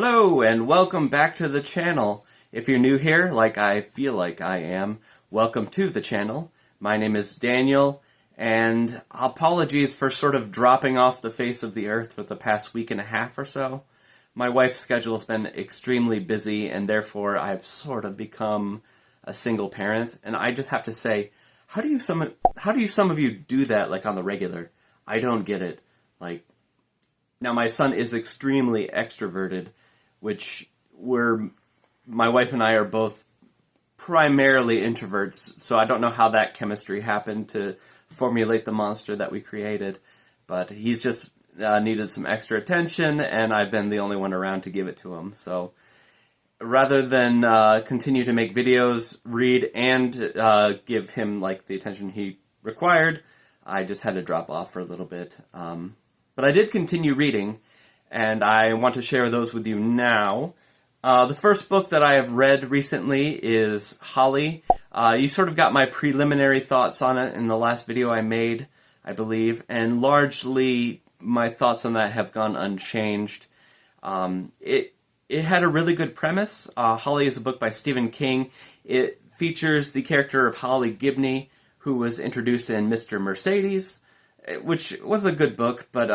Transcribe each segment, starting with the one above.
Hello and welcome back to the channel. If you're new here, like I feel like I am, welcome to the channel. My name is Daniel, and apologies for sort of dropping off the face of the earth for the past week and a half or so. My wife's schedule has been extremely busy, and therefore I've sort of become a single parent. And I just have to say, how do some of you do that like on the regular? I don't get it. Now my son is extremely extroverted, which my wife and I are both primarily introverts, so I don't know how that chemistry happened to formulate the monster that we created, but he's just needed some extra attention, and I've been the only one around to give it to him. So rather than continue to make videos, read, and give him the attention he required, I just had to drop off for a little bit. But I did continue reading, and I want to share those with you now. The first book that I have read recently is Holly. You sort of got my preliminary thoughts on it in the last video I made, I believe, and largely my thoughts on that have gone unchanged. It had a really good premise. Holly is a book by Stephen King. It features the character of Holly Gibney, who was introduced in Mr. Mercedes, which was a good book, but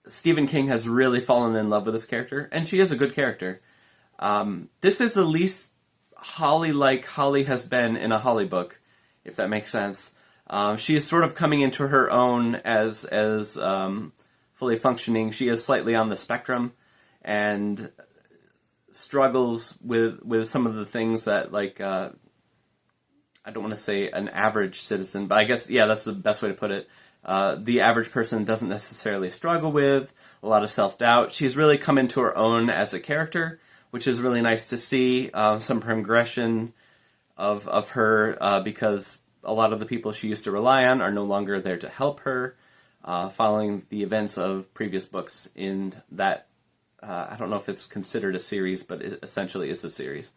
Stephen King has really fallen in love with this character, and she is a good character. This is the least Holly-like Holly has been in a Holly book, if that makes sense. She is sort of coming into her own as fully functioning. She is slightly on the spectrum, and struggles with some of the things that, I don't want to say an average citizen, but I guess, yeah, that's the best way to put it. The average person doesn't necessarily struggle with, a lot of self-doubt. She's really come into her own as a character, which is really nice to see. Some progression of her, because a lot of the people she used to rely on are no longer there to help her, following the events of previous books in that, I don't know if it's considered a series, but it essentially is a series.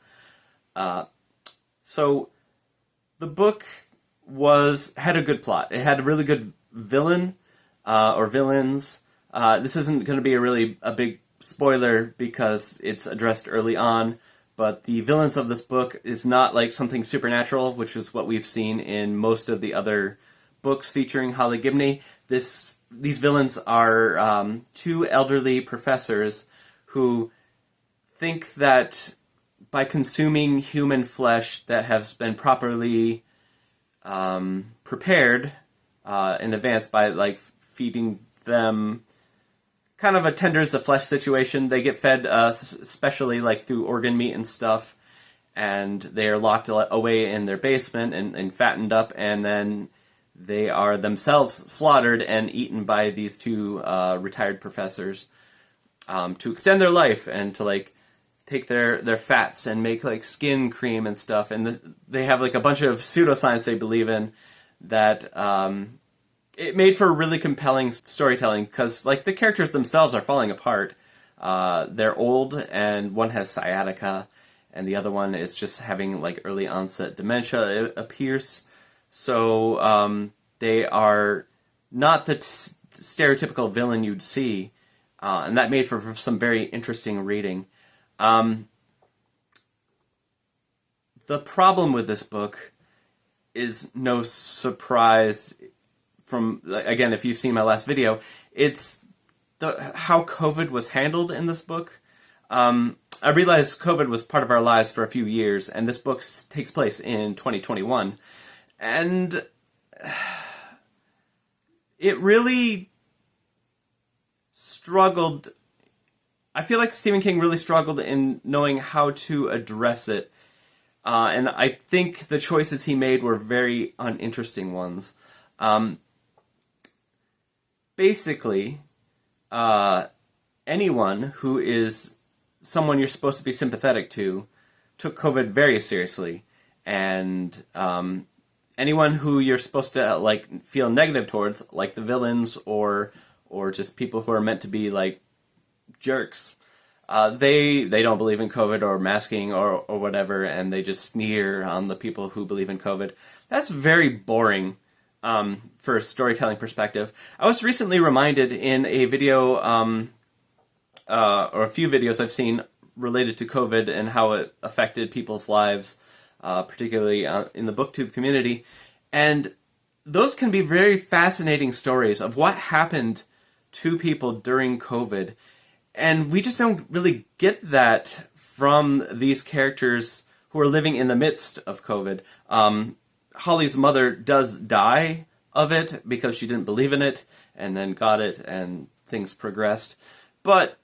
So the book had a good plot. It had a really good villain, or villains. This isn't going to be a big spoiler because it's addressed early on, but the villains of this book is not like something supernatural, which is what we've seen in most of the other books featuring Holly Gibney. These villains are two elderly professors who think that by consuming human flesh that has been properly prepared in advance by feeding them kind of a tender as a flesh situation. They get fed especially through organ meat and stuff, and they are locked away in their basement and fattened up, and then they are themselves slaughtered and eaten by these two retired professors to extend their life and to take their fats and make skin cream and stuff. And they have a bunch of pseudoscience they believe in that it made for really compelling storytelling, because the characters themselves are falling apart. They're old, and one has sciatica, and the other one is just having early onset dementia, it appears. So they are not the stereotypical villain you'd see, and that made for some very interesting reading. The problem with this book is no surprise from, again, if you've seen my last video, it's how COVID was handled in this book. I realized COVID was part of our lives for a few years, and this book takes place in 2021, and it really struggled. I feel like Stephen King really struggled in knowing how to address it, and I think the choices he made were very uninteresting ones. Basically, anyone who is someone you're supposed to be sympathetic to took COVID very seriously, and anyone who you're supposed to feel negative towards, like the villains or just people who are meant to be jerks, they don't believe in COVID or masking or whatever, and they just sneer on the people who believe in COVID. That's very boring. For a storytelling perspective. I was recently reminded in a video or a few videos I've seen related to COVID and how it affected people's lives, particularly in the booktube community. And those can be very fascinating stories of what happened to people during COVID. And we just don't really get that from these characters who are living in the midst of COVID. Holly's mother does die of it because she didn't believe in it, and then got it, and things progressed. But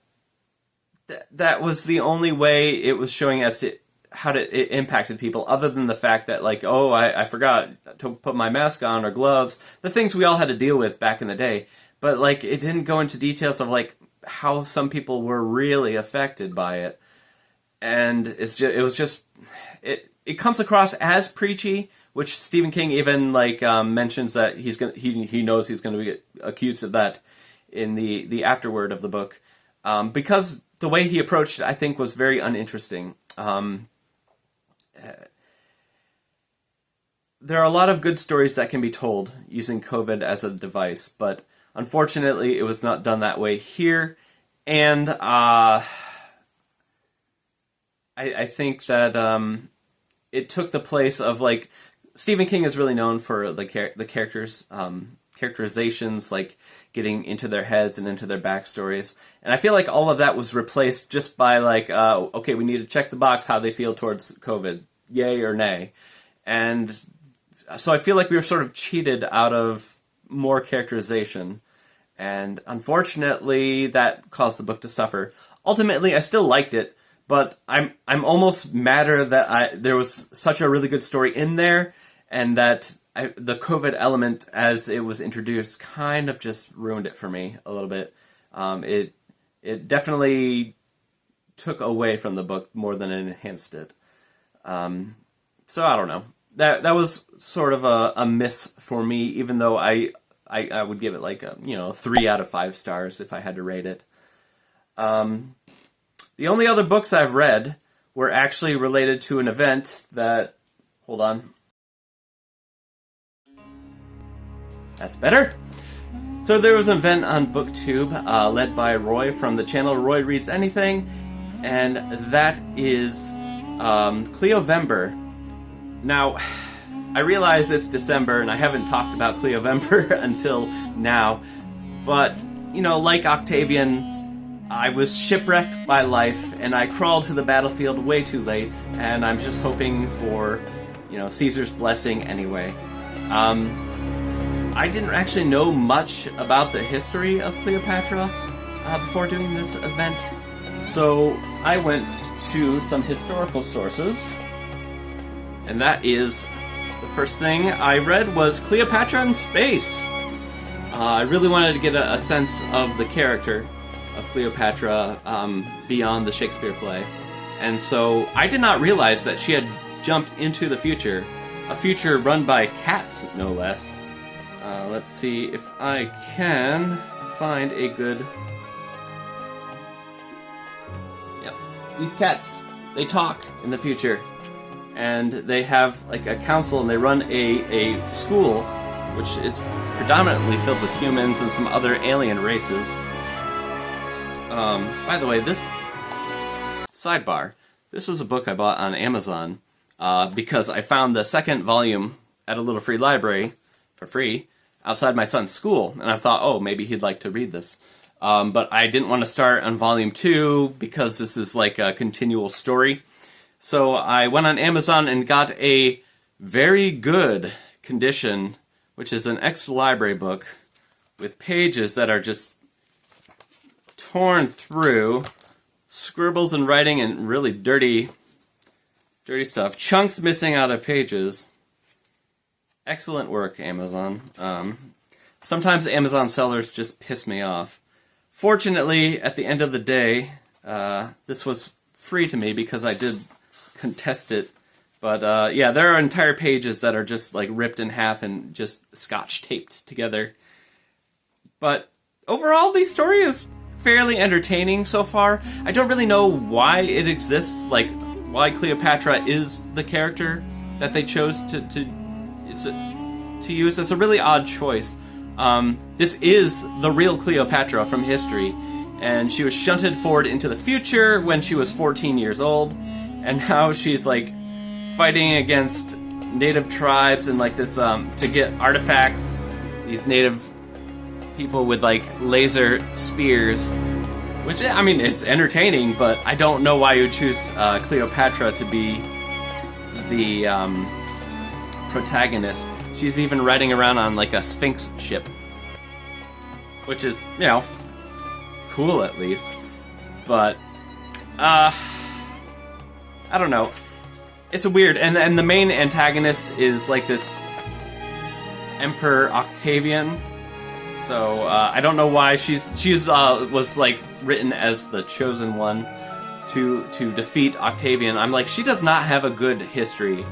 that was the only way it was showing us how it impacted people, other than the fact that, like, oh, I forgot to put my mask on or gloves, the things we all had to deal with back in the day. But, like, it didn't go into details of, like, how some people were really affected by it. And it comes across as preachy, which Stephen King even mentions that he knows he's going to be accused of that in the afterword of the book, because the way he approached it, I think, was very uninteresting. There are a lot of good stories that can be told using COVID as a device, but unfortunately, it was not done that way here, and I think that it took the place of, like, Stephen King is really known for the characters, characterizations, like getting into their heads and into their backstories. And I feel like all of that was replaced just by, like, okay, we need to check the box how they feel towards COVID, yay or nay. And so I feel like we were sort of cheated out of more characterization. And unfortunately, that caused the book to suffer. Ultimately, I still liked it, but I'm almost madder that there was such a really good story in there, and that the COVID element, as it was introduced, kind of just ruined it for me a little bit. It definitely took away from the book more than it enhanced it. So I don't know. That was sort of a miss for me, even though I would give it like a 3 out of 5 stars if I had to rate it. The only other books I've read were actually related to an event that... Hold on. That's better. So there was an event on BookTube led by Roy from the channel Roy Reads Anything, and that is Cleovember. Now, I realize it's December and I haven't talked about Cleovember until now, but, like Octavian, I was shipwrecked by life and I crawled to the battlefield way too late, and I'm just hoping for, Caesar's blessing anyway. I didn't actually know much about the history of Cleopatra before doing this event, so I went to some historical sources, and that is the first thing I read was Cleopatra in Space. I really wanted to get a sense of the character of Cleopatra beyond the Shakespeare play, and so I did not realize that she had jumped into the future, a future run by cats, no less. Let's see if I can find a good... Yep. These cats, they talk in the future. And they have like a council, and they run a school which is predominantly filled with humans and some other alien races. By the way, this... Sidebar. This was a book I bought on Amazon because I found the second volume at a little free library for free outside my son's school, and I thought, oh, maybe he'd like to read this. But I didn't want to start on volume 2 because this is like a continual story. So I went on Amazon and got a very good condition, which is an extra library book with pages that are just torn through, scribbles and writing and really dirty stuff, chunks missing out of pages. Excellent work, Amazon. Sometimes Amazon sellers just piss me off. Fortunately, at the end of the day, this was free to me because I did contest it. But yeah, there are entire pages that are just like ripped in half and just scotch taped together. But overall, the story is fairly entertaining so far. I don't really know why it exists, like why Cleopatra is the character that they chose to use. It's a really odd choice. This is the real Cleopatra from history, and she was shunted forward into the future when she was 14 years old, and now she's like fighting against native tribes and like this to get artifacts. These native people with like laser spears, which I mean it's entertaining, but I don't know why you choose Cleopatra to be the protagonist. She's even riding around on like a Sphinx ship, which is, you know, cool at least. But I don't know. It's weird, and the main antagonist is like this Emperor Octavian. So I don't know why she's was like written as the chosen one to defeat Octavian. I'm like, she does not have a good history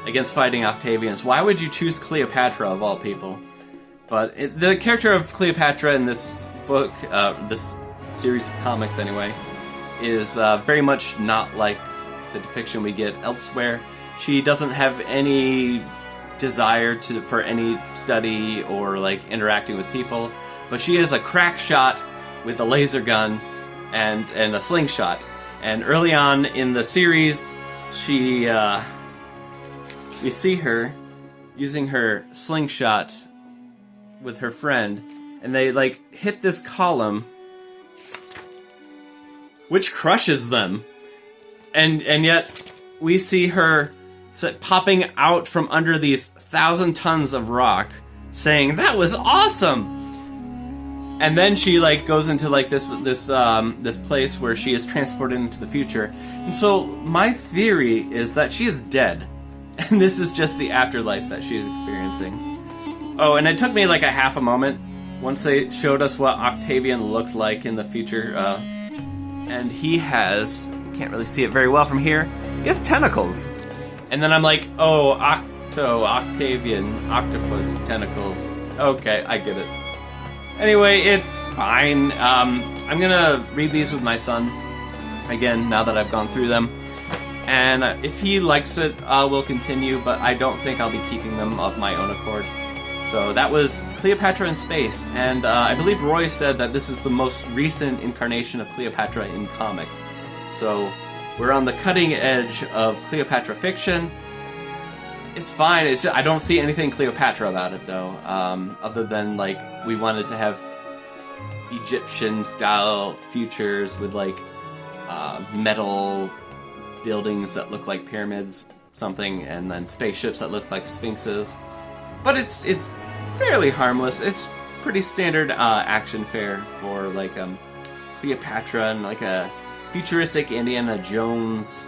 against fighting Octavians. Why would you choose Cleopatra of all people? But the character of Cleopatra in this book, this series of comics anyway, is very much not like the depiction we get elsewhere. She doesn't have any desire for any study or like interacting with people, but she is a crack shot with a laser gun and a slingshot. And early on in the series, we see her using her slingshot with her friend, and they like hit this column, which crushes them, and yet we see her popping out from under these 1,000 tons of rock, saying that was awesome. And then she like goes into like this place where she is transported into the future. And so my theory is that she is dead, and this is just the afterlife that she's experiencing. Oh, and it took me like a half a moment once they showed us what Octavian looked like in the future. And he has, can't really see it very well from here, he has tentacles. And then I'm like, oh, Octavian, octopus tentacles. Okay, I get it. Anyway, it's fine. I'm gonna read these with my son again now that I've gone through them. And if he likes it, we'll continue, but I don't think I'll be keeping them of my own accord. So that was Cleopatra in Space, and I believe Roy said that this is the most recent incarnation of Cleopatra in comics. So we're on the cutting edge of Cleopatra fiction. It's fine. It's just, I don't see anything Cleopatra about it, though, other than like we wanted to have Egyptian-style futures with like metal buildings that look like pyramids, something, and then spaceships that look like sphinxes. But it's fairly harmless. It's pretty standard action fare for like Cleopatra and like a futuristic Indiana Jones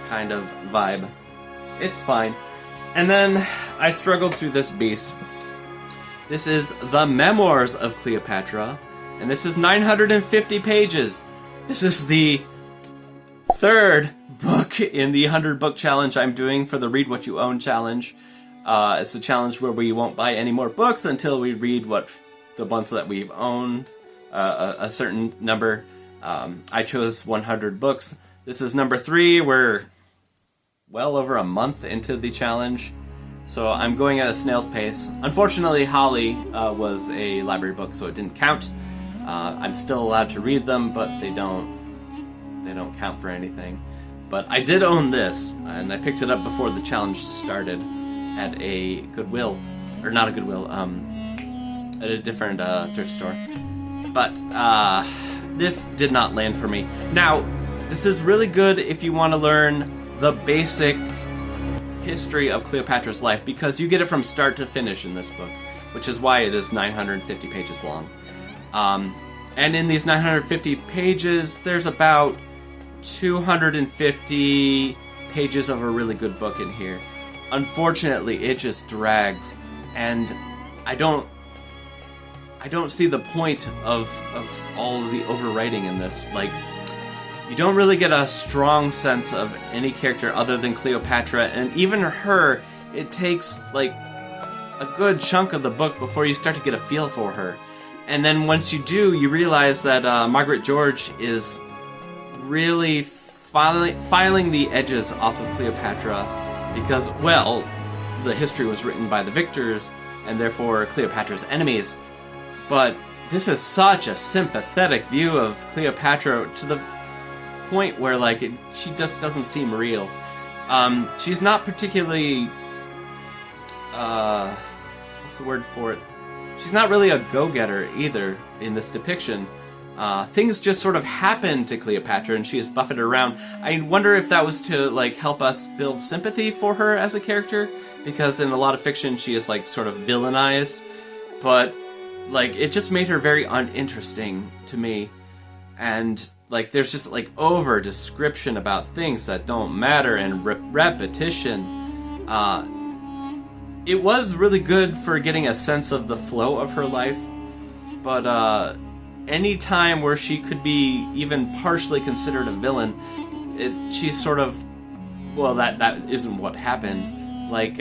kind of vibe. It's fine. And then I struggled through this beast. This is the Memoirs of Cleopatra, and this is 950 pages. This is the third book in the 100 book challenge I'm doing for the Read What You Own challenge. It's a challenge where we won't buy any more books until we read the ones that we've owned, a certain number. I chose 100 books. This is number 3. We're well over a month into the challenge, so I'm going at a snail's pace. Unfortunately, Holly was a library book, so it didn't count. I'm still allowed to read them, but they don't count for anything. But I did own this, and I picked it up before the challenge started at a Goodwill, or not a Goodwill, at a different thrift store. But this did not land for me. Now, this is really good if you want to learn the basic history of Cleopatra's life, because you get it from start to finish in this book, which is why it is 950 pages long. And in these 950 pages, there's about 250 pages of a really good book in here. Unfortunately, it just drags, and I don't see the point of all of the overwriting in this. Like, you don't really get a strong sense of any character other than Cleopatra, and even her, it takes like a good chunk of the book before you start to get a feel for her. And then once you do, you realize that Margaret George is really filing the edges off of Cleopatra because, well, the history was written by the victors and therefore Cleopatra's enemies. But this is such a sympathetic view of Cleopatra to the point where, like, she just doesn't seem real. She's not particularly, what's the word for it? She's not really a go-getter either in this depiction. Things just sort of happen to Cleopatra and she is buffeted around. I wonder if that was to, like, help us build sympathy for her as a character, because in a lot of fiction she is, like, sort of villainized, but, like, it just made her very uninteresting to me. And, like, there's just, like, over description about things that don't matter and repetition. It was really good for getting a sense of the flow of her life, but any time where she could be even partially considered a villain, she's sort of, well, that isn't what happened. Like,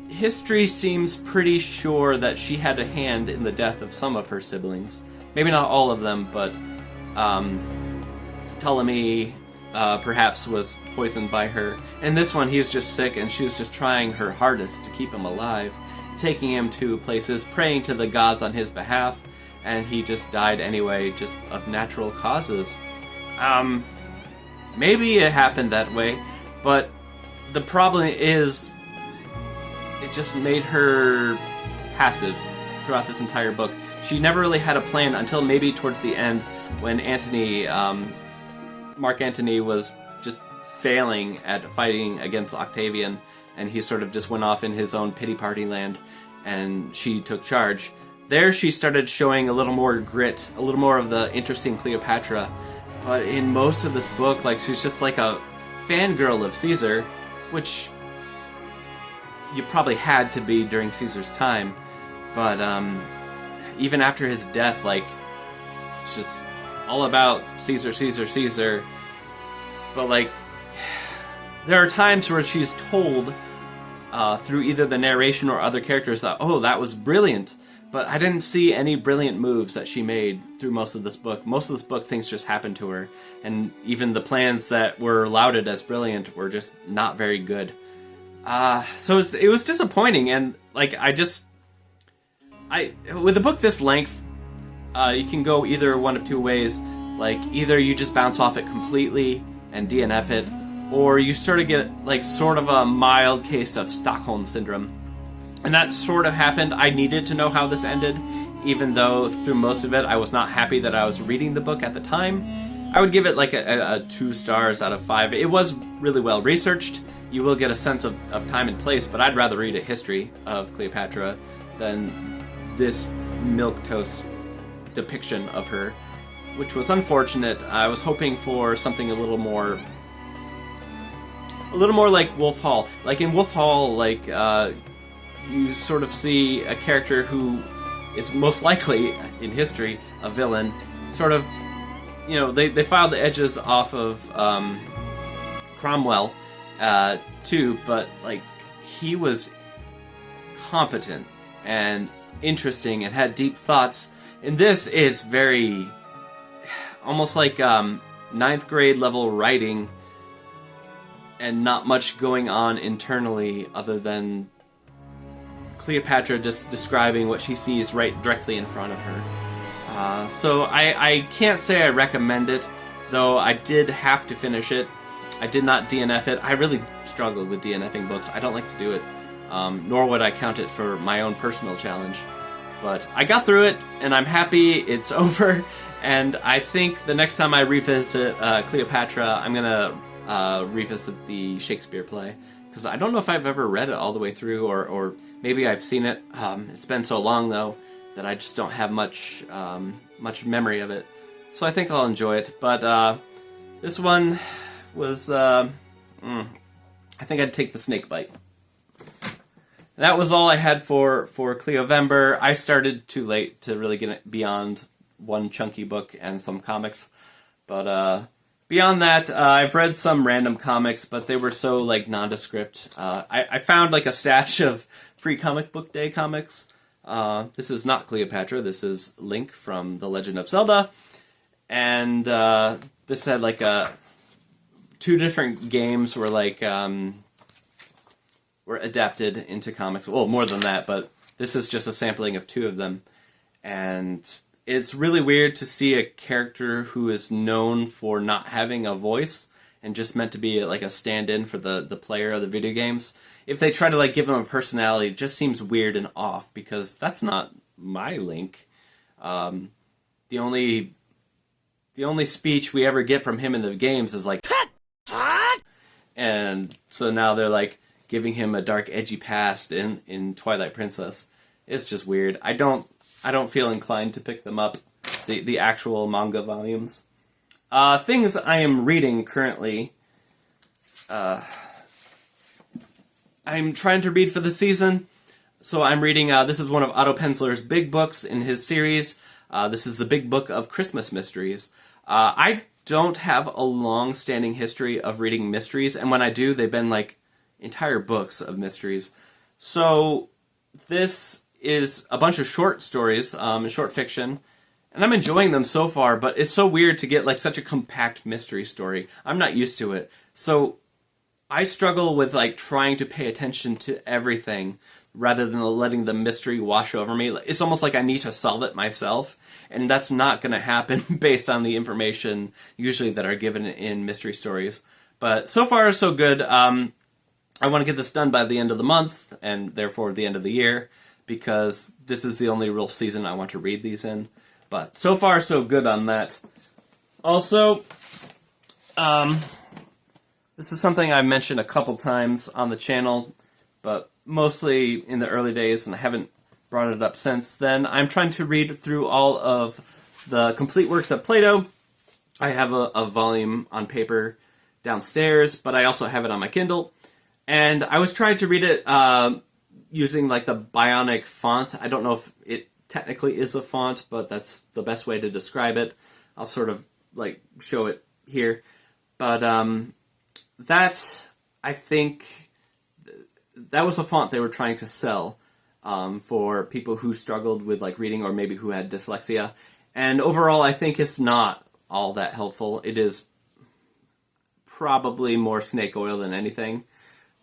history seems pretty sure that she had a hand in the death of some of her siblings. Maybe not all of them, but Ptolemy perhaps was poisoned by her. And this one, he was just sick, and she was just trying her hardest to keep him alive, taking him to places, praying to the gods on his behalf, and he just died anyway, just of natural causes. Maybe it happened that way, but the problem is it just made her passive throughout this entire book. She never really had a plan until maybe towards the end, when Mark Antony was just failing at fighting against Octavian, and he sort of just went off in his own pity party land, and she took charge. There she started showing a little more grit, a little more of the interesting Cleopatra, but in most of this book, like, she's just like a fangirl of Caesar, which you probably had to be during Caesar's time, but even after his death, like, it's just all about Caesar, Caesar, Caesar. But, like, there are times where she's told through either the narration or other characters that, oh, that was brilliant. But I didn't see any brilliant moves that she made through most of this book. Most of this book, things just happened to her. And even the plans that were lauded as brilliant were just not very good. So it was disappointing. And, like, with a book this length, you can go either one of two ways. Like, either you just bounce off it completely and DNF it, or you sort of get, like, sort of a mild case of Stockholm Syndrome. And that sort of happened. I needed to know how this ended, even though through most of it I was not happy that I was reading the book at the time. I would give it, like, a 2 stars out of 5. It was really well researched. You will get a sense of time and place, but I'd rather read a history of Cleopatra than this milquetoast depiction of her, which was unfortunate. I was hoping for something a little more like Wolf Hall. Like, in Wolf Hall, like, you sort of see a character who is most likely, in history, a villain. Sort of, you know, they filed the edges off of Cromwell, too, but, like, he was competent and interesting and had deep thoughts. And this is very, almost like 9th grade level writing, and not much going on internally other than Cleopatra just describing what she sees right directly in front of her. So I can't say I recommend it, though I did have to finish it. I did not DNF it. I really struggled with DNFing books. I don't like to do it, nor would I count it for my own personal challenge. But I got through it, and I'm happy it's over, and I think the next time I revisit Cleopatra, I'm going to revisit the Shakespeare play, because I don't know if I've ever read it all the way through, or maybe I've seen it. It's been so long, though, that I just don't have much memory of it. So I think I'll enjoy it. But this one was, I think I'd take the snake bite. That was all I had for Cleovember. I started too late to really get beyond one chunky book and some comics. But beyond that, I've read some random comics, but they were so, like, nondescript. I found, like, a stash of free comic book day comics. This is not Cleopatra. This is Link from The Legend of Zelda. And this had, like, 2 different games were, like, were adapted into comics. Well, more than that, but this is just a sampling of 2 of them. And it's really weird to see a character who is known for not having a voice and just meant to be like a stand-in for the player of the video games. If they try to like give him a personality, it just seems weird and off because that's not my Link. The only speech we ever get from him in the games is like, and so now they're like giving him a dark, edgy past in Twilight Princess. It's just weird. I don't feel inclined to pick them up, the actual manga volumes. Things I am reading currently. I'm trying to read for the season, so I'm reading, this is one of Otto Penzler's big books in his series. This is the Big Book of Christmas Mysteries. I don't have a long-standing history of reading mysteries, and when I do, they've been like entire books of mysteries. So this is a bunch of short stories, short fiction, and I'm enjoying them so far, but it's so weird to get like such a compact mystery story. I'm not used to it. So I struggle with like trying to pay attention to everything rather than letting the mystery wash over me. It's almost like I need to solve it myself, and that's not going to happen based on the information usually that are given in mystery stories. But so far, so good. I want to get this done by the end of the month, and therefore the end of the year, because this is the only real season I want to read these in. But so far, so good on that. Also, this is something I've mentioned a couple times on the channel, but mostly in the early days, and I haven't brought it up since then. I'm trying to read through all of the complete works of Plato. I have a volume on paper downstairs, but I also have it on my Kindle. And I was trying to read it using like the Bionic font. I don't know if it technically is a font, but that's the best way to describe it. I'll sort of like show it here. But that, I think, that was a font they were trying to sell for people who struggled with like reading or maybe who had dyslexia. And overall, I think it's not all that helpful. It is probably more snake oil than anything.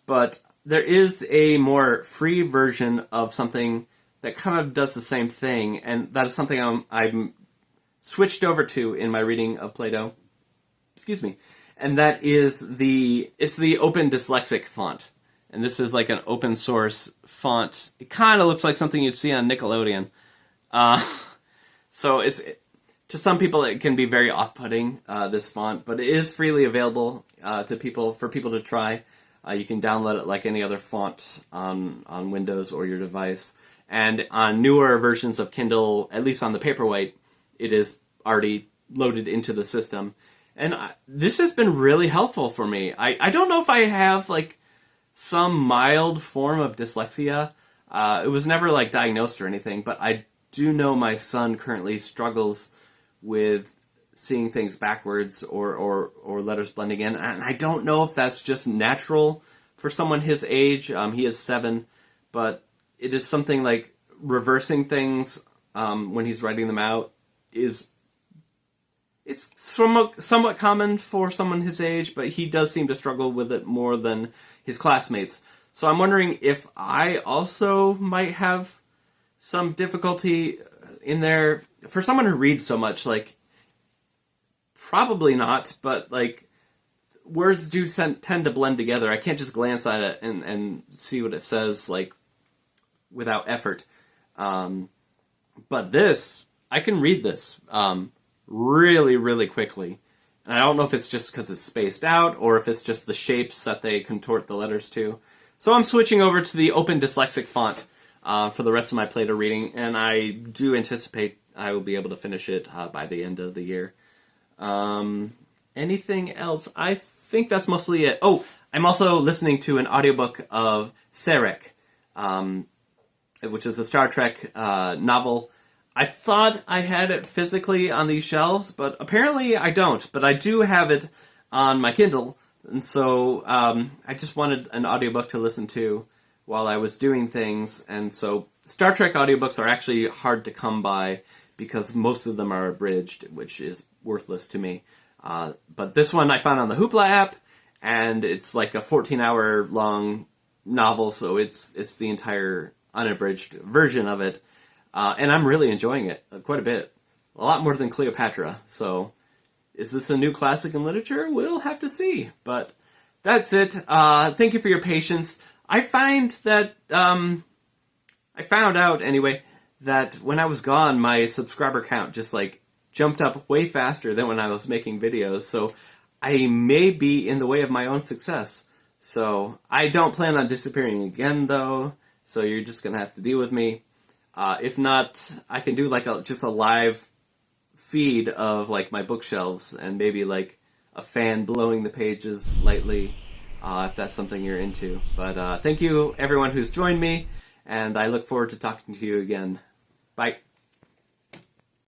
But there is a more free version of something that kind of does the same thing, and that is something I'm switched over to in my reading of Plato. Excuse me. And that is it's the Open Dyslexic font. And this is like an open source font. It kind of looks like something you'd see on Nickelodeon. So to some people it can be very off-putting, this font, but it is freely available for people to try. You can download it like any other font on Windows or your device. And on newer versions of Kindle, at least on the Paperwhite, it is already loaded into the system. And this has been really helpful for me. I don't know if I have like some mild form of dyslexia. It was never like diagnosed or anything, but I do know my son currently struggles with seeing things backwards or letters blending in, and I don't know if that's just natural for someone his age. He is 7, but it is something like reversing things when he's writing them out it's somewhat common for someone his age, but he does seem to struggle with it more than his classmates. So I'm wondering if I also might have some difficulty in there. For someone who reads so much, like, probably not, but like words do tend to blend together. I can't just glance at it and see what it says like without effort. But this, I can read this really, really quickly. And I don't know if it's just because it's spaced out or if it's just the shapes that they contort the letters to. So I'm switching over to the Open Dyslexic font for the rest of my Plato reading, and I do anticipate I will be able to finish it by the end of the year. Anything else? I think that's mostly it. Oh, I'm also listening to an audiobook of Sarek, which is a Star Trek novel. I thought I had it physically on these shelves, but apparently I don't. But I do have it on my Kindle, and so I just wanted an audiobook to listen to while I was doing things. And so Star Trek audiobooks are actually hard to come by because most of them are abridged, which is worthless to me. But this one I found on the Hoopla app, and it's like a 14-hour long novel, so it's the entire unabridged version of it. and I'm really enjoying it quite a bit. A lot more than Cleopatra. So, is this a new classic in literature? We'll have to see. But that's it. Thank you for your patience. I find that, I found out anyway, that when I was gone, my subscriber count just like jumped up way faster than when I was making videos. So, I may be in the way of my own success. So, I don't plan on disappearing again, though. So, you're just going to have to deal with me. If not, I can do like just a live feed of like my bookshelves and maybe like a fan blowing the pages lightly, if that's something you're into. But thank you everyone who's joined me, and I look forward to talking to you again. Bye.